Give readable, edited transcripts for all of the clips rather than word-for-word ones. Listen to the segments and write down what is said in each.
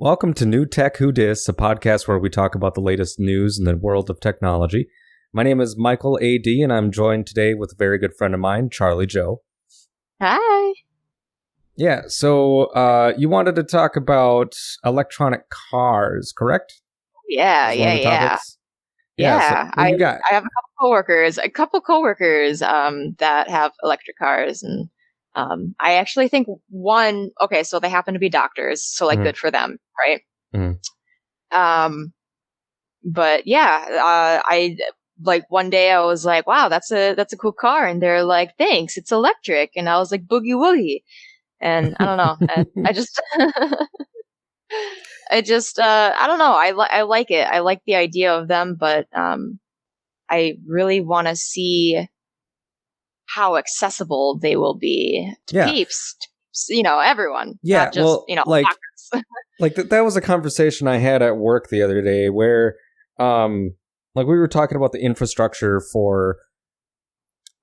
Welcome to New Tech Who Dis, a podcast where we talk about the latest news in the world of technology. My name is Michael A.D., and I'm joined today with a very good friend of mine, Charlie Joe. Hi. Yeah, so you wanted to talk about electronic cars, correct? Yeah. So what I you got? I have a couple coworkers that have electric cars, and I actually think one. Okay, so they happen to be doctors, so like good for them, right? Mhm. Um, but yeah, I like one day I was like, wow, that's a cool car, and they're like, thanks, it's electric, and I was like, boogie woogie, and I don't know, I just. I don't know. I like it. I like the idea of them, but I really want to see how accessible they will be to Yeah. peeps, everyone, Yeah, not just, like doctors. that was a conversation I had at work the other day where we were talking about the infrastructure for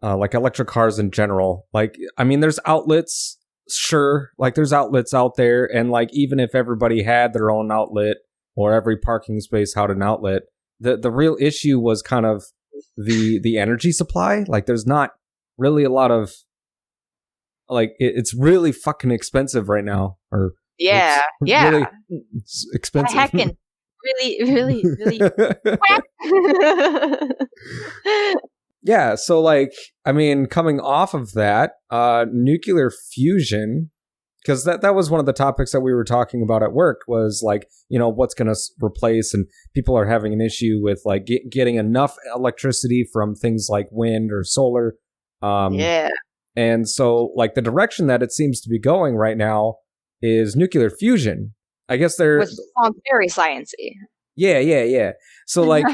like electric cars in general. Like, I mean, there's outlets, sure, like there's outlets out there, and like even if everybody had their own outlet or every parking space had an outlet, the real issue was kind of the energy supply. Like, there's not really a lot of it's really fucking expensive right now, or Yeah, really it's expensive. heckin' really. Yeah, so like, I mean, coming off of that, nuclear fusion, because that was one of the topics that we were talking about at work was like, what's going to replace, and people are having an issue with like getting enough electricity from things like wind or solar. Yeah. And so like the direction that it seems to be going right now is nuclear fusion. I guess Which sounds very sciencey. Yeah. So like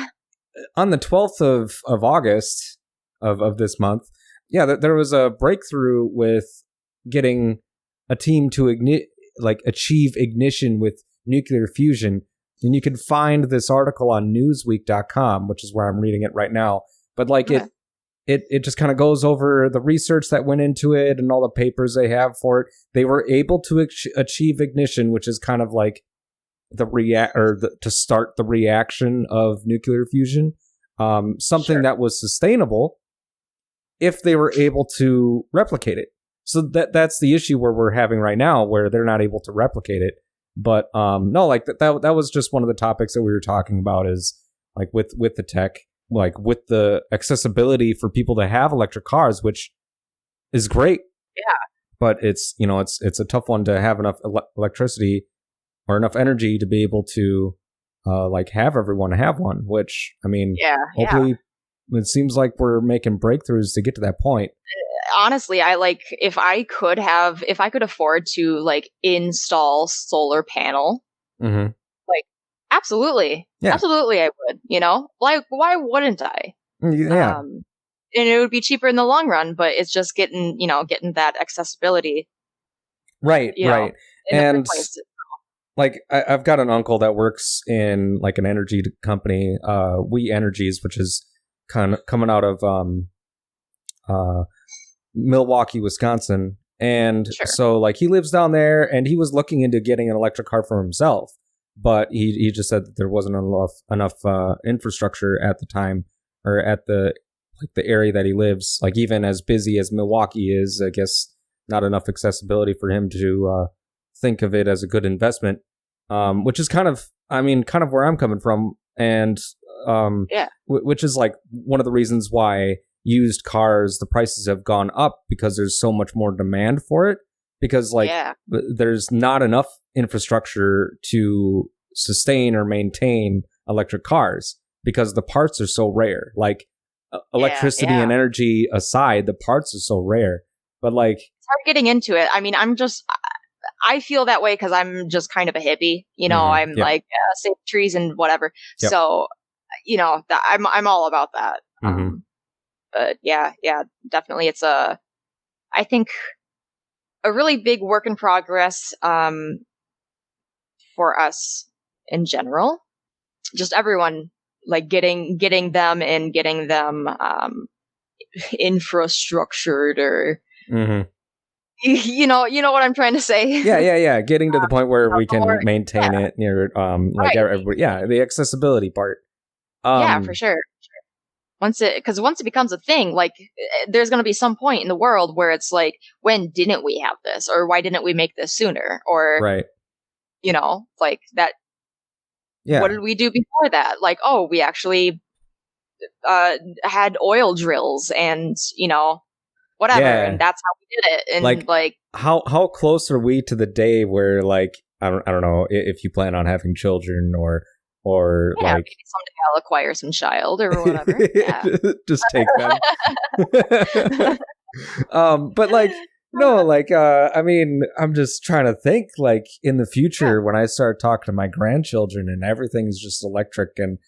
on the 12th of August of this month, there was a breakthrough with getting a team to achieve ignition with nuclear fusion. And you can find this article on newsweek.com, which is where I'm reading it right now. But like it just kind of goes over the research that went into it and all the papers they have for it. They were able to achieve ignition, which is kind of like to start the reaction of nuclear fusion, something that was sustainable if they were able to replicate it. So that's the issue where we're having right now, where they're not able to replicate it. But no, like that was just one of the topics that we were talking about, is like with the tech, like with the accessibility for people to have electric cars, which is great. Yeah. But it's it's a tough one to have enough electricity or enough energy to be able to have everyone have one, which, I mean, hopefully it seems like we're making breakthroughs to get to that point. Honestly, if I could afford to like install solar panel, like absolutely. Yeah. Absolutely I would, like, why wouldn't I? Yeah. And it would be cheaper in the long run, but it's just getting that accessibility. Right. And like, I've got an uncle that works in like an energy company, We Energies, which is kind of coming out of Milwaukee, Wisconsin. And so like he lives down there, and he was looking into getting an electric car for himself, but he just said that there wasn't enough infrastructure at the time, or at the area that he lives. Like, even as busy as Milwaukee is, I guess not enough accessibility for him to think of it as a good investment, which is kind of where I'm coming from. And which is like one of the reasons why used cars, the prices have gone up, because there's so much more demand for it, because there's not enough infrastructure to sustain or maintain electric cars, because the parts are so rare. Like, electricity and energy aside, the parts are so rare. But like, it's hard getting into it. I mean, I feel that way because I'm just kind of a hippie, I'm like save trees and whatever. Yep. So, I'm all about that. But yeah, definitely. It's I think a really big work in progress, for us in general, just everyone, like getting them infrastructured, or you know what I'm trying to say. Yeah. Getting to the point where we can maintain it near, like everybody. Yeah, the accessibility part. Yeah, for sure. Once it becomes a thing, like there's going to be some point in the world where it's like, when didn't we have this, or why didn't we make this sooner, or right, like that. Yeah. What did we do before that? Like, oh, we actually had oil drills and whatever, and that's how we did it. And like how close are we to the day where, like, I don't know if you plan on having children or like maybe someday I'll acquire some child or whatever. Yeah. Just take them. But like, no, like, I mean, I'm just trying to think, like, in the future when I start talking to my grandchildren and everything's just electric, and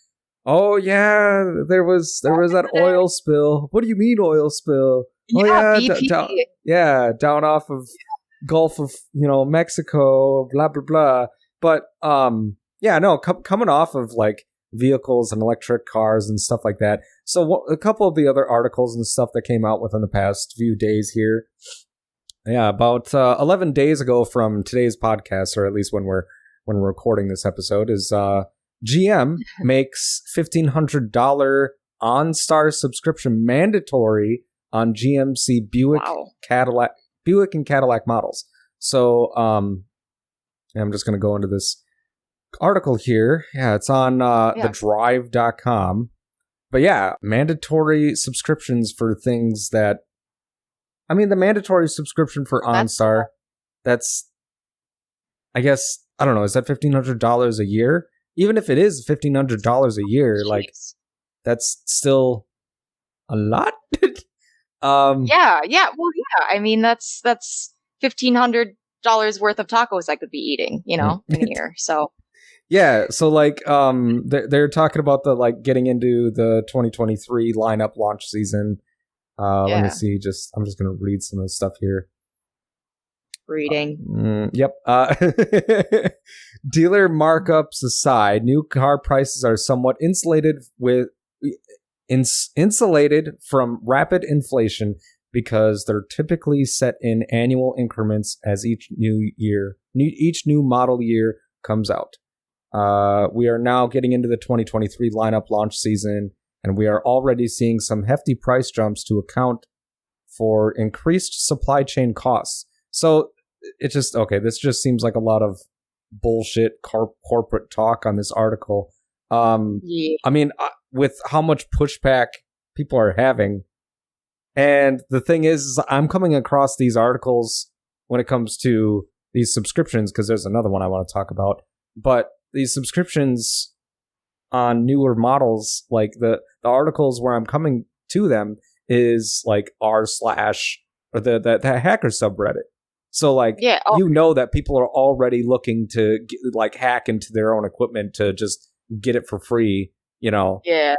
oh yeah, there was that oil spill. What do you mean oil spill? Yeah, down off of Gulf of Mexico, blah blah blah. But coming off of like vehicles and electric cars and stuff like that. So a couple of the other articles and stuff that came out within the past few days here. Yeah, about 11 days ago from today's podcast, or at least when we're recording this episode, is GM makes $1,500 OnStar subscription mandatory on GMC Buick and Cadillac models. So I'm just going to go into this article here. Yeah, it's on thedrive.com. But yeah, mandatory subscriptions for things that, I mean, the mandatory subscription for OnStar, that's, I guess, I don't know, is that $1,500 a year? Even if it is $1,500 a year, like, that's still a lot. Yeah. Well, yeah. I mean, that's $1,500 worth of tacos I could be eting, in a year. So. Yeah. So like, they're talking about the, like, getting into the 2023 lineup launch season. Let me see. I'm just going to read some of the stuff here. Reading. Yep. Dealer markups aside, new car prices are somewhat insulated from rapid inflation because they're typically set in annual increments as each new model year comes out. We are now getting into the 2023 lineup launch season, and we are already seeing some hefty price jumps to account for increased supply chain costs. So this just seems like a lot of bullshit corporate talk on this article. I mean, with how much pushback people are having, and the thing is I'm coming across these articles when it comes to these subscriptions, because there's another one I want to talk about, but these subscriptions on newer models, like the articles where I'm coming to them is like r/ or the hacker subreddit. So like, that people are already looking to like hack into their own equipment to just get it for free, Yeah.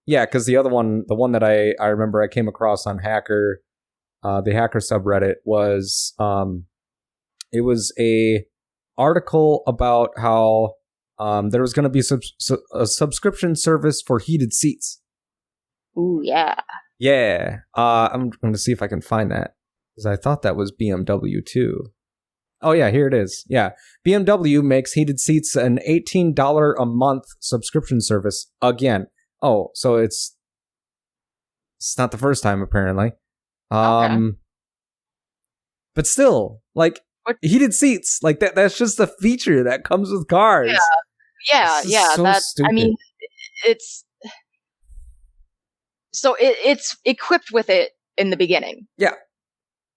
Yeah, because the other one, the one that I remember I came across on the hacker subreddit was, it was a article about how there was going to be a subscription service for heated seats. Ooh, yeah. Yeah. I'm going to see if I can find that, because I thought that was BMW too. Oh yeah, here it is. Yeah. BMW makes heated seats an $18 a month subscription service again. Oh, so it's not the first time apparently. Okay. But still, like, heated seats, like that's just a feature that comes with cars. Yeah. So that's stupid. I mean, it's equipped with it in the beginning. Yeah,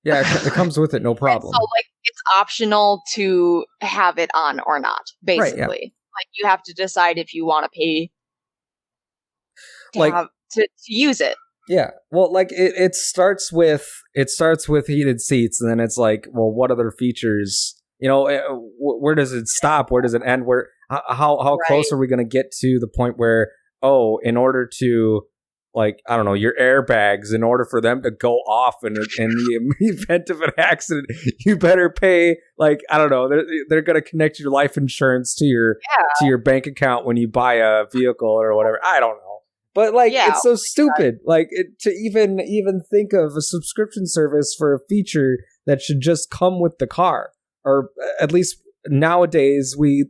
it comes with it, no problem. So like, it's optional to have it on or not, basically. Right, yeah. Like, you have to decide if you want to pay to use it. Yeah, well, like it starts with heated seats, and then it's like, well, what other features? Where does it stop? Where does it end? How close are we going to get to the point where, in order to, like, I don't know, your airbags, in order for them to go off in the event of an accident, you better pay, like, I don't know, they're going to connect your life insurance to your bank account when you buy a vehicle or whatever. I don't know. But like, it's so stupid. Like, to even think of a subscription service for a feature that should just come with the car, or at least nowadays we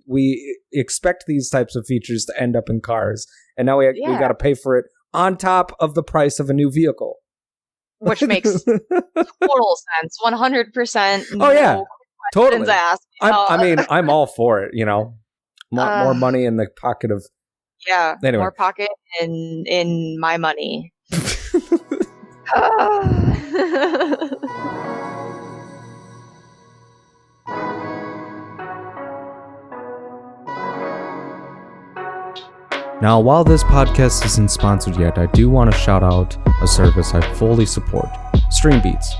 expect these types of features to end up in cars, and now we got to pay for it on top of the price of a new vehicle, which makes total sense. 100%. Oh yeah, totally. I'm all for it. More money in the pocket of anyway. More pocket in my money. Now, while this podcast isn't sponsored yet, I do want to shout out a service I fully support, Streambeats.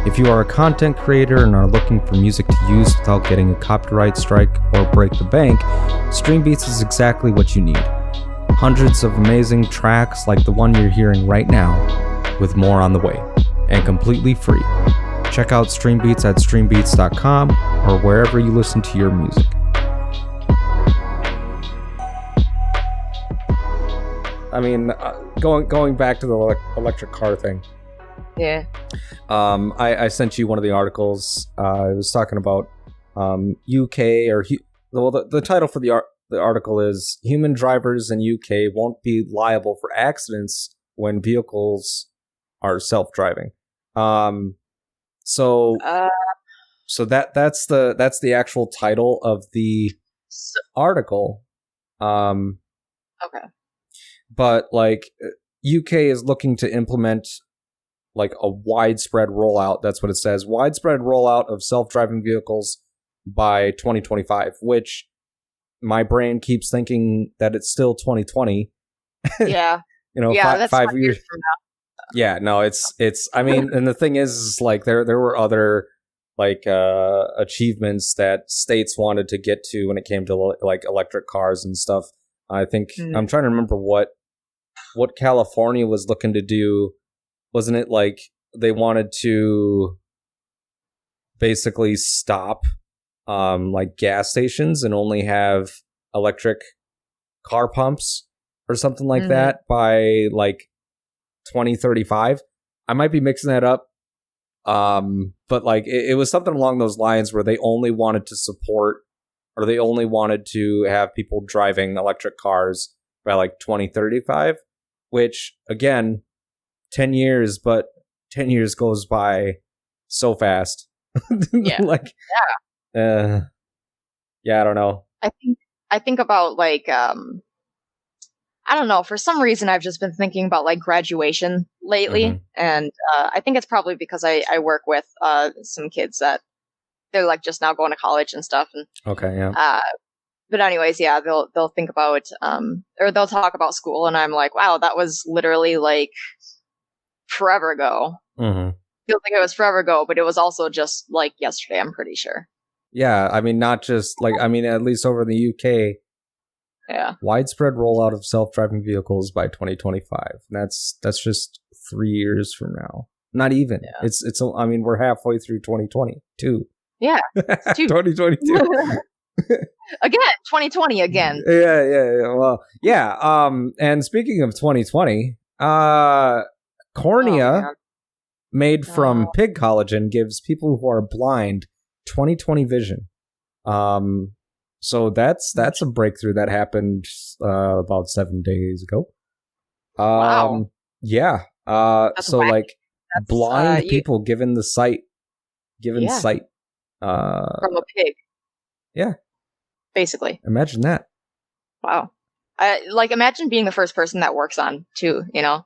If you are a content creator and are looking for music to use without getting a copyright strike or break the bank, Streambeats is exactly what you need. Hundreds of amazing tracks like the one you're hearing right now, with more on the way, and completely free. Check out Streambeats at streambeats.com or wherever you listen to your music. I mean, going back to the electric car thing. Yeah. I sent you one of the articles. It was talking about UK the title for the article is "Human Drivers in UK Won't Be Liable for Accidents When Vehicles Are Self-Driving." So that's the actual title of the article. Okay. But UK is looking to implement a widespread rollout. That's what it says. Widespread rollout of self-driving vehicles by 2025, which my brain keeps thinking that it's still 2020. Yeah. That's 5 years from now. Yeah, no, it's I mean, and the thing is there were other achievements that states wanted to get to when it came to electric cars and stuff. I think I'm trying to remember what California was looking to do. Wasn't it they wanted to basically stop gas stations and only have electric car pumps or something like that by 2035? I might be mixing that up. But it was something along those lines where they only wanted to support, or they only wanted to have people driving electric cars by 2035, which again, 10 years, but 10 years goes by so fast. Yeah. I don't know. I think about I don't know, for some reason I've just been thinking about graduation lately, and I think it's probably because I work with some kids that they're just now going to college and stuff, and okay, yeah. But anyways, yeah, they'll think about or they'll talk about school, and I'm like, wow, that was literally forever ago. Feels like it was forever ago, but it was also just yesterday, I'm pretty sure. Yeah, I mean, not just at least over in the UK. Yeah. Widespread rollout of self-driving vehicles by 2025. That's just 3 years from now. Not even. Yeah. It's. I mean, we're halfway through 2022. Yeah. 2022. Again, 2020 again. Yeah. Well, yeah. And speaking of 2020, cornea made from pig collagen gives people who are blind 20/20 vision. So that's a breakthrough that happened about 7 days ago. Wow. Yeah. So wacky. Blind people given sight. From a pig. Yeah. Basically. Imagine that. Wow. Imagine being the first person that works on too, Yeah.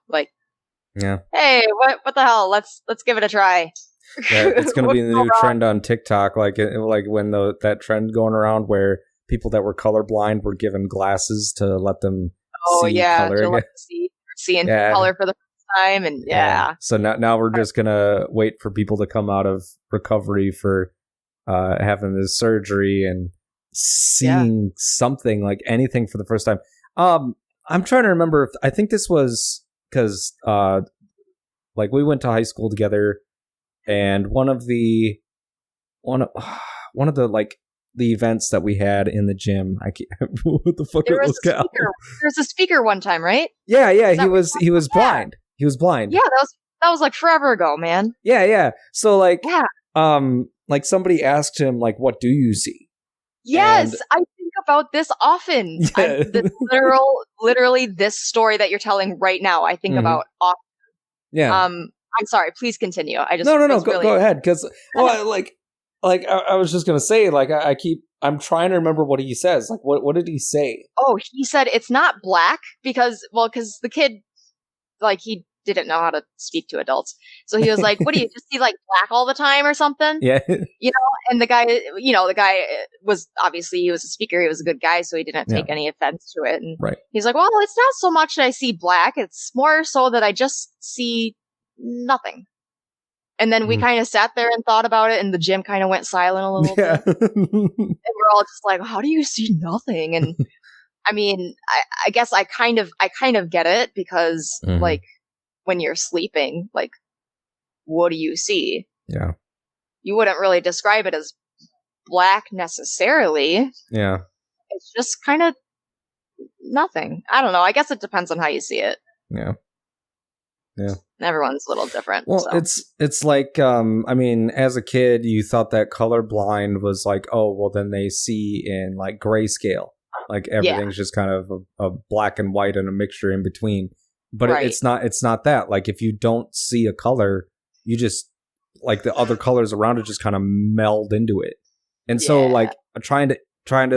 Hey, what the hell? Let's give it a try. Yeah, it's going to be the new trend on TikTok, when that trend going around where people that were colorblind were given glasses to let them see color. To let them see in color for the first time, and So now we're just going to wait for people to come out of recovery for having this surgery and seeing something anything for the first time. I'm trying to remember I think this was because we went to high school together. And one of the the events that we had in the gym, I can't. What the fuck was there was a speaker one time, right? Yeah. He was blind. He was blind. Yeah, that was forever ago, man. Yeah. So like somebody asked him, like, what do you see? Yes, and I think about this often. Yeah. Literally this story that you're telling right now, I think about often. Yeah. I'm sorry, please continue. I just No, go ahead, because I was just gonna say, like, I'm trying to remember what he says. Like, what did he say? Oh, he said it's not black because the kid, like, he didn't know how to speak to adults. So he was like, what do you just see, like, black all the time or something? Yeah. And the guy was, obviously, he was a speaker. He was a good guy, so he didn't take any offense to it. And he's like, well, it's not so much that I see black. It's more so that I just see nothing. And then we kind of sat there and thought about it, and the gym kind of went silent a little bit. And we're all just like, how do you see nothing? And I mean, I guess I kind of get it, because like, when you're sleeping, like, what do you see? Yeah. You wouldn't really describe it as black necessarily. Yeah. It's just kind of nothing. I don't know. I guess it depends on how you see it. Yeah. Yeah. Everyone's a little different. Well, so. it's like, I mean, as a kid, you thought that colorblind was like, oh, well, then they see in like grayscale. Like everything's just kind of a black and white and a mixture in between. But it's not that. Like, if you don't see a color, you just, like, the other colors around it just kind of meld into it. And so, like, trying to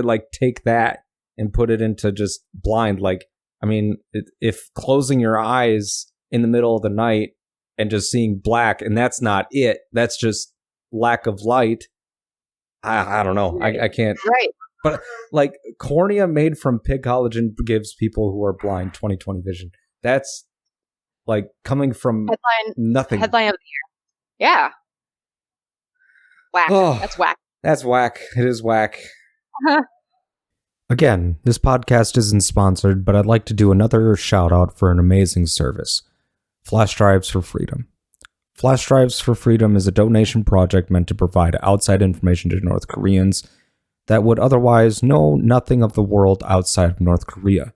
like take that and put it into just blind, like, I mean, if closing your eyes in the middle of the night and just seeing black, and that's not it, that's just lack of light, I don't know. I can't. Right. But, like, cornea made from pig collagen gives people who are blind 20/20 vision. That's, like, coming from nothing. Headline of the year. Yeah. Whack. Oh, that's whack. That's whack. It is whack. Again, this podcast isn't sponsored, but I'd like to do another shout out for an amazing service. Flash Drives for Freedom. Flash Drives for Freedom is a donation project meant to provide outside information to North Koreans that would otherwise know nothing of the world outside of North Korea.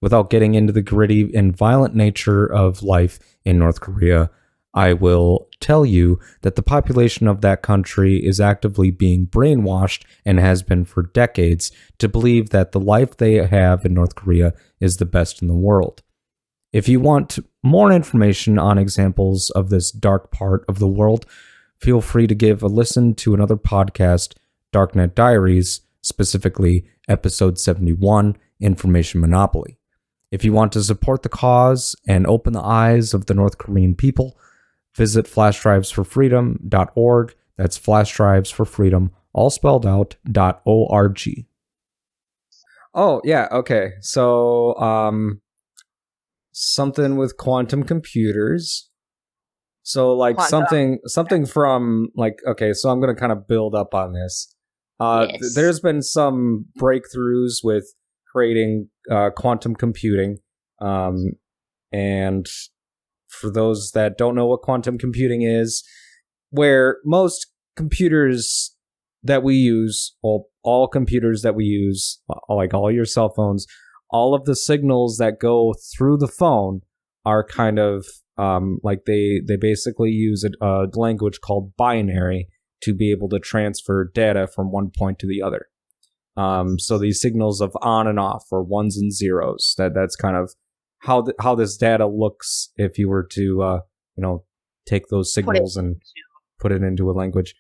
Without getting into the gritty and violent nature of life in North Korea, I will tell you that the population of that country is actively being brainwashed, and has been for decades, to believe that the life they have in North Korea is the best in the world. If you want more information on examples of this dark part of the world, feel free to give a listen to another podcast, Darknet Diaries, specifically episode 71, Information Monopoly. If you want to support the cause and open the eyes of the North Korean people, visit flashdrivesforfreedom.org. That's flashdrivesforfreedom, all spelled out, .org. Oh, yeah, okay. So, something with quantum computers. So, like, something from, like, okay, so I'm going to kind of build up on this. There's been some breakthroughs with creating quantum computing. And for those that don't know what quantum computing is, where most computers that we use, well, all computers that we use, like all your cell phones, all of the signals that go through the phone are kind of like they basically use a language called binary to be able to transfer data from one point to the other. So these signals of on and off, or ones and zeros, that's kind of how this data looks if you were to take those signals and put it into a language.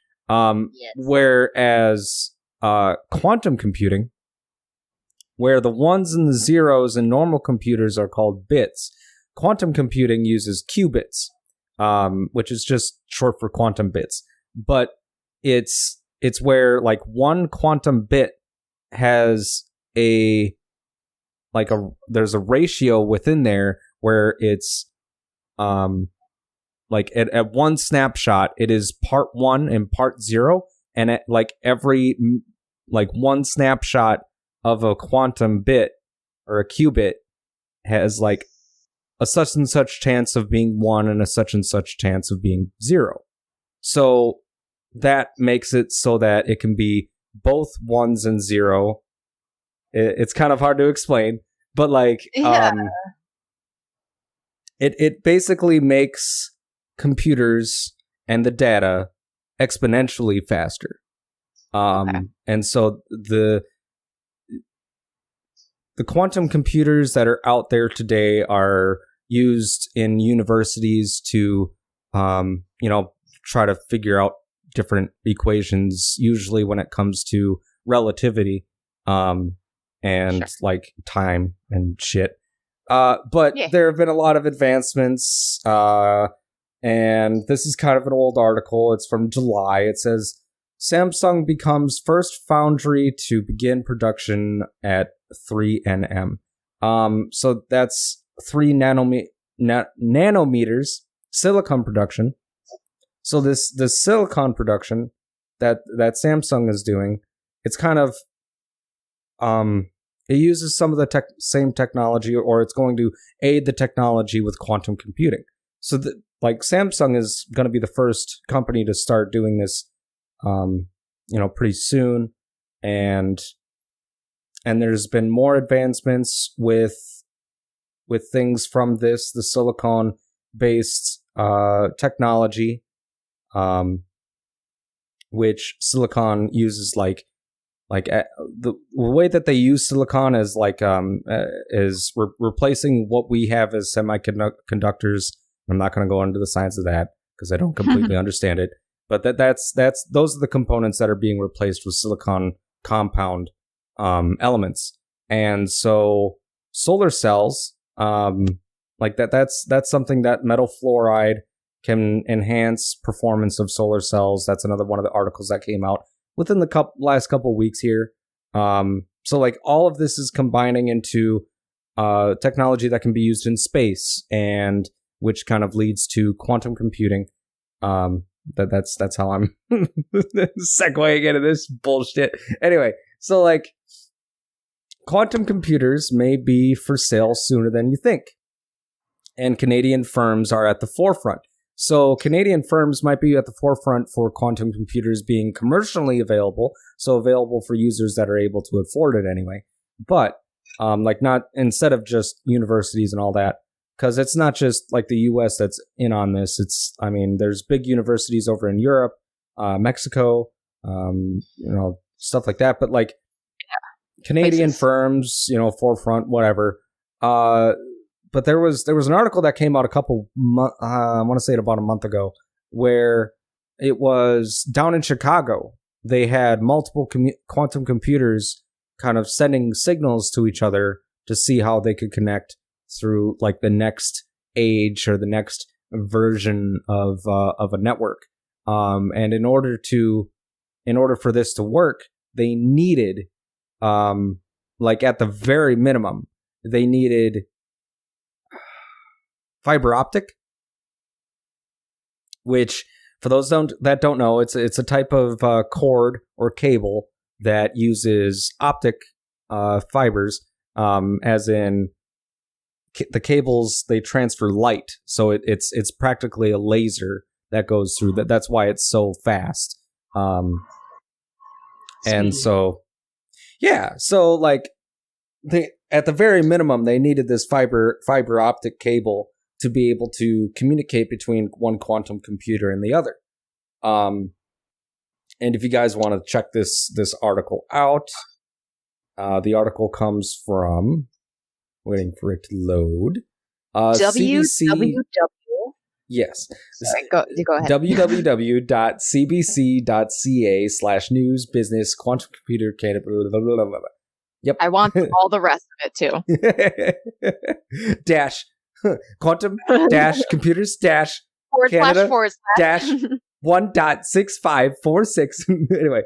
Whereas quantum computing, where the ones and the zeros in normal computers are called bits, quantum computing uses qubits, which is just short for quantum bits. But it's where, like, one quantum bit has there's a ratio within there where it's like at one snapshot it is part 1 and part 0, and at like every like one snapshot of a quantum bit or a qubit has like a such and such chance of being 1 and a such and such chance of being 0. So that makes it so that it can be both 1s and 0. It's kind of hard to explain, but like it basically makes computers and the data exponentially faster. And so the quantum computers that are out there today are used in universities to, try to figure out different equations, usually when it comes to relativity, and like time and shit. But there have been a lot of advancements, and this is kind of an old article. It's from July. It says, Samsung becomes first foundry to begin production at 3 nm. So that's 3 nanometers silicon production. So this silicon production that Samsung is doing, it's kind of it uses some of the same technology, or it's going to aid the technology with quantum computing. So like Samsung is going to be the first company to start doing this, pretty soon, and there's been more advancements with things from the silicon based technology, which silicon uses the way that they use silicon is is replacing what we have as semiconductors. I'm not going to go into the science of that because I don't completely understand it. But those are the components that are being replaced with silicon compound elements. And so solar cells, that's something that metal fluoride can enhance performance of solar cells. That's another one of the articles that came out within the last couple of weeks here. So like all of this is combining into technology that can be used in space, and which kind of leads to quantum computing. That's how I'm segueing into this bullshit. Anyway, so like quantum computers may be for sale sooner than you think, and Canadian firms are at the forefront. So Canadian firms might be at the forefront for quantum computers being commercially available, so available for users that are able to afford it anyway. But not instead of just universities and all that, because it's not just like the US that's in on this. There's big universities over in Europe, Mexico, stuff like that. But like Canadian firms, forefront, whatever. But there was an article that came out I want to say about a month ago, where it was down in Chicago. They had multiple quantum computers kind of sending signals to each other to see how they could connect through like the next age or the next version of a network. And in order for this to work, they needed, at the very minimum, they needed fiber optic, which for those that don't know, it's a type of cord or cable that uses optic fibers, as in the cables, they transfer light, so it's practically a laser that goes through that. That's why it's so fast. And so like at the very minimum, they needed this fiber optic cable to be able to communicate between one quantum computer and the other. And if you guys want to check this article out, the article comes from, waiting for it to load, CBC. Yes. Sorry, go ahead. www.cbc.ca/news business quantum computer Canada. Yep. I want all the rest of it too. Dash quantum dash computers dash Canada dash 1.6546. Anyway,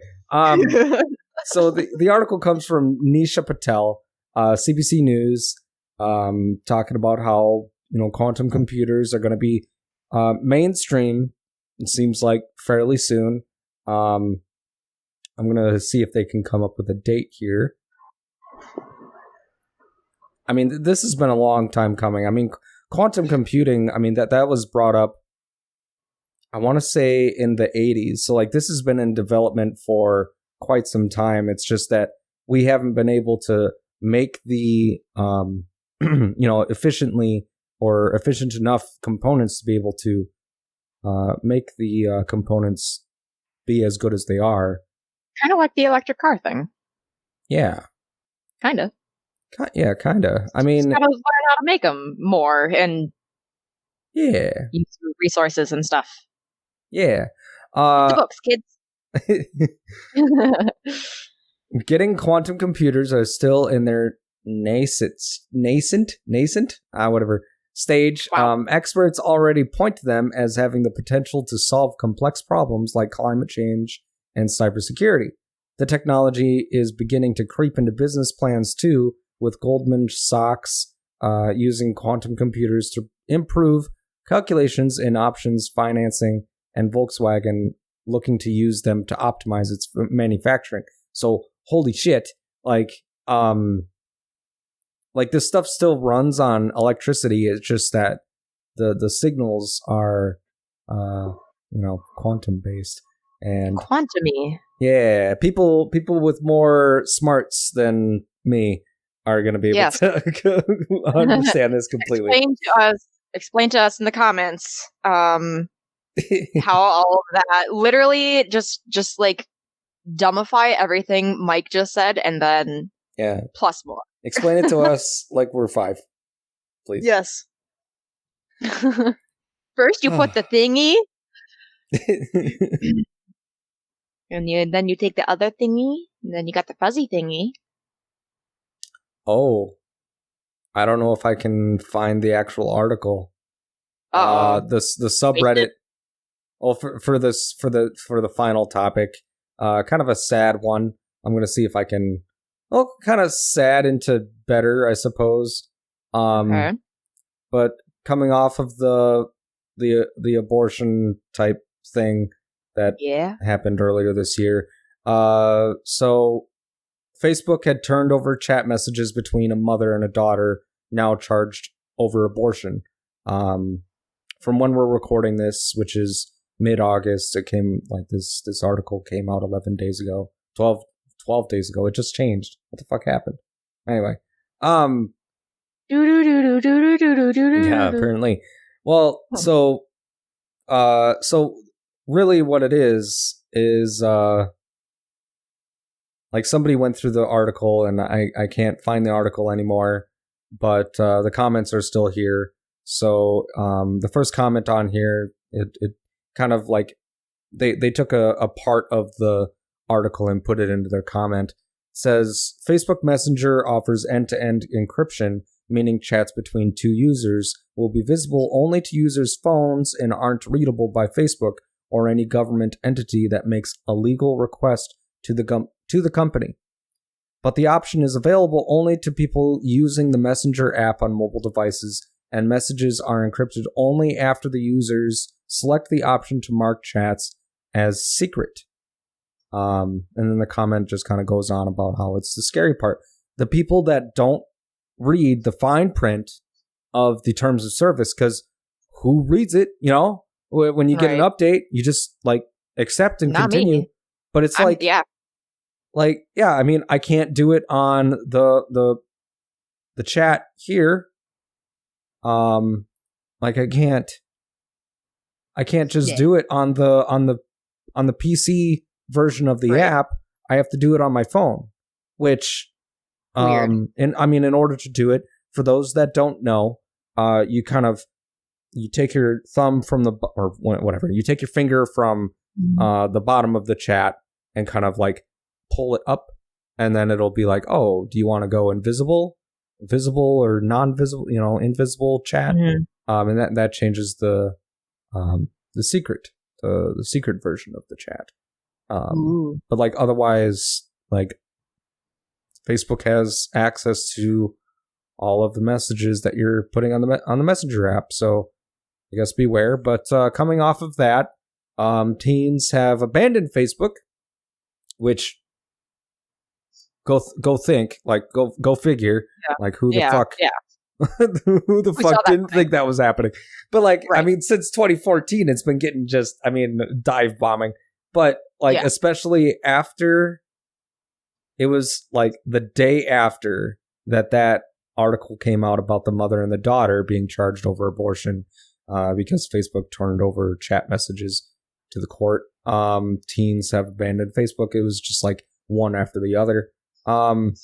so the article comes from Nisha Patel, CBC News, talking about how quantum computers are going to be mainstream. It seems like fairly soon. I'm going to see if they can come up with a date here. This has been a long time coming. Quantum computing, that was brought up, I want to say, in the 80s. So, like, this has been in development for quite some time. It's just that we haven't been able to make the, efficiently or efficient enough components to be able to make the components be as good as they are. Kind of like the electric car thing. Yeah. Kind of. Yeah, kind of. I mean, just gotta learn how to make them more and use resources and stuff. Yeah. The books, kids. Getting quantum computers are still in their nascent, whatever stage. Wow. Experts already point to them as having the potential to solve complex problems like climate change and cybersecurity. The technology is beginning to creep into business plans too, with Goldman Sachs using quantum computers to improve calculations in options financing, and Volkswagen looking to use them to optimize its manufacturing. So, holy shit, like this stuff still runs on electricity. It's just that the signals are, quantum based and quantum-y. Yeah, people with more smarts than me are going to be able to understand this completely. Explain to us in the comments how all of that literally just like dumbify everything Mike just said and then plus more. Explain it to us like we're 5, please. Yes. First you put the thingy and then you take the other thingy and then you got the fuzzy thingy. Oh, I don't know if I can find the actual article. The subreddit. Well, for the final topic, kind of a sad one. I'm gonna see if I can. Well, kind of sad into better, I suppose. Okay. But coming off of the abortion type thing that happened earlier this year, so Facebook had turned over chat messages between a mother and a daughter, now charged over abortion. From when we're recording this, which is mid-August, it came like this article came out 11 days ago, 12 days ago. It just changed. What the fuck happened? Anyway, yeah, apparently. Well, so really what it is like somebody went through the article and I can't find the article anymore, but the comments are still here. So the first comment on here, it kind of like they took a part of the article and put it into their comment. It says Facebook Messenger offers end-to-end encryption, meaning chats between two users will be visible only to users' phones and aren't readable by Facebook or any government entity that makes a legal request to the company. But the option is available only to people using the Messenger app on mobile devices, and messages are encrypted only after the users select the option to mark chats as secret. And then the comment just kind of goes on about how it's the scary part. The people that don't read the fine print of the terms of service, because who reads it? You know, when you get an update, you just like accept and continue. Me. But it's I mean, I can't do it on the chat here. Like I can't just do it on the PC version of the app. I have to do it on my phone, which weird. And I mean, in order to do it, for those that don't know, you take your thumb from you take your finger from the bottom of the chat and kind of like pull it up, and then it'll be like, oh, do you want to go visible or non-visible, invisible chat? And that changes the secret, the secret version of the chat. But like otherwise, like Facebook has access to all of the messages that you're putting on the Messenger app. So I guess beware. But coming off of that, teens have abandoned Facebook, which go think, like go figure, like who the fuck who the fuck didn't think that was happening. But like I mean, since 2014 it's been getting just dive bombing. But like especially after, it was like the day after that article came out about the mother and the daughter being charged over abortion because Facebook turned over chat messages to the court. teens have abandoned Facebook. It was just like one after the other. But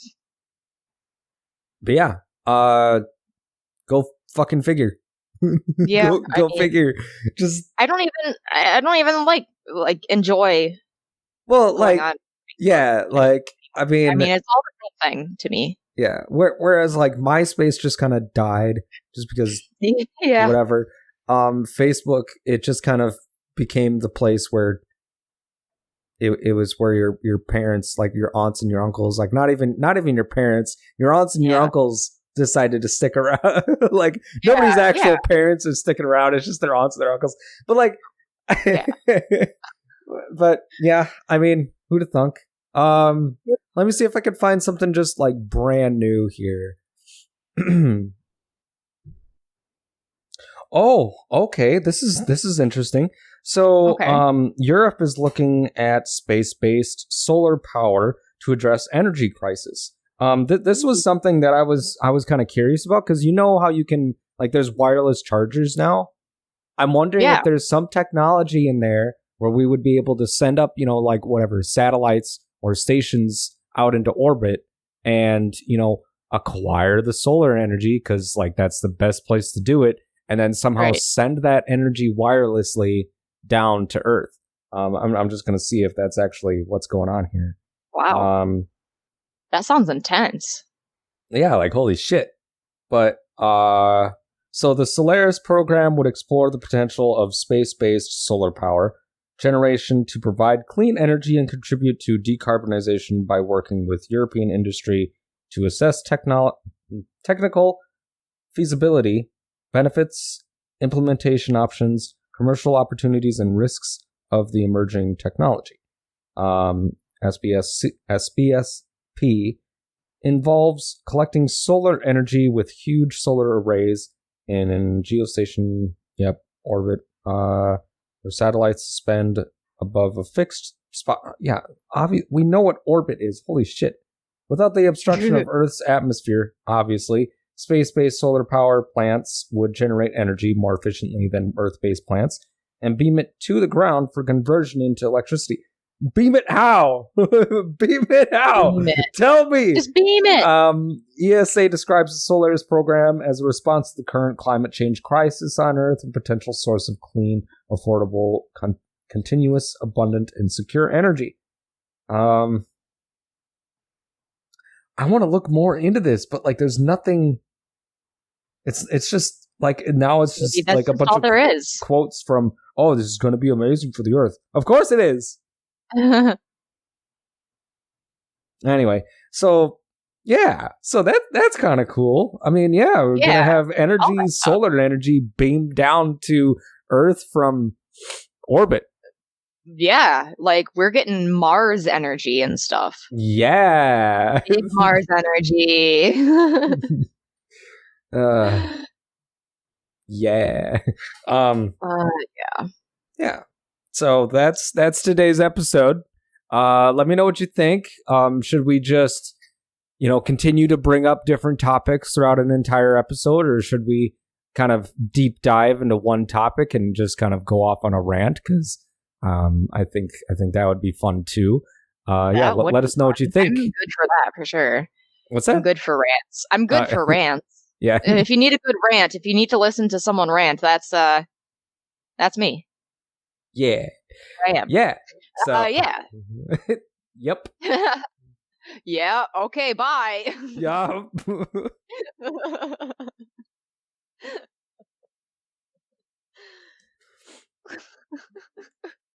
yeah, go fucking figure. Yeah, go figure. Just I don't even like enjoy. Well, like on. Yeah, like I mean, it's all the same thing to me. Yeah, whereas like MySpace just kind of died just because whatever. Facebook, it just kind of became the place where it was where your parents, like your aunts and your uncles, like not even your parents, your aunts and your uncles decided to stick around. Like nobody's actual parents are sticking around. It's just their aunts and their uncles. But like, but yeah, I mean, who'd have thunk? Let me see if I can find something just like brand new here. Oh, okay. This is interesting. So, Europe is looking at space-based solar power to address energy crisis. This was something that I was kind of curious about because you know how you can like there's wireless chargers now. I'm wondering if there's some technology in there where we would be able to send up, like whatever satellites or stations out into orbit and, acquire the solar energy because like that's the best place to do it. And then somehow send that energy wirelessly down to Earth. I'm just going to see if that's actually what's going on here. Wow. That sounds intense. Yeah, like holy shit. But so the Solaris program would explore the potential of space-based solar power generation to provide clean energy and contribute to decarbonization by working with European industry to assess technical feasibility, benefits, implementation options, commercial opportunities, and risks of the emerging technology. SBSP involves collecting solar energy with huge solar arrays in geostation orbit where satellites suspend above a fixed spot. Yeah, we know what orbit is. Holy shit. Without the obstruction of Earth's atmosphere, obviously, space-based solar power plants would generate energy more efficiently than Earth-based plants and beam it to the ground for conversion into electricity. Beam it how? Beam it how? Beam it. Tell me. Just beam it. ESA describes the Solaris program as a response to the current climate change crisis on Earth and potential source of clean, affordable, continuous, abundant, and secure energy. I want to look more into this, but like, there's nothing. It's just like now it's just like a bunch of quotes from. Oh, this is going to be amazing for the Earth. Of course it is. Anyway, so yeah, so that's kind of cool. I mean, we're gonna have energy, solar energy beamed down to Earth from orbit. Yeah, like we're getting Mars energy and stuff. Yeah. Big Mars energy. Yeah. Yeah. Yeah. So that's today's episode. Let me know what you think. Should we just, continue to bring up different topics throughout an entire episode, or should we kind of deep dive into one topic and just kind of go off on a rant? Because I think that would be fun too. Let us know what you think. I'm good for that for sure. What's that? I'm good for rants. I'm good for rants. Yeah. If you need a good rant, if you need to listen to someone rant, that's me. Yeah. I am. Yeah. So yeah. Yep. Yeah. Okay. Bye. Yeah.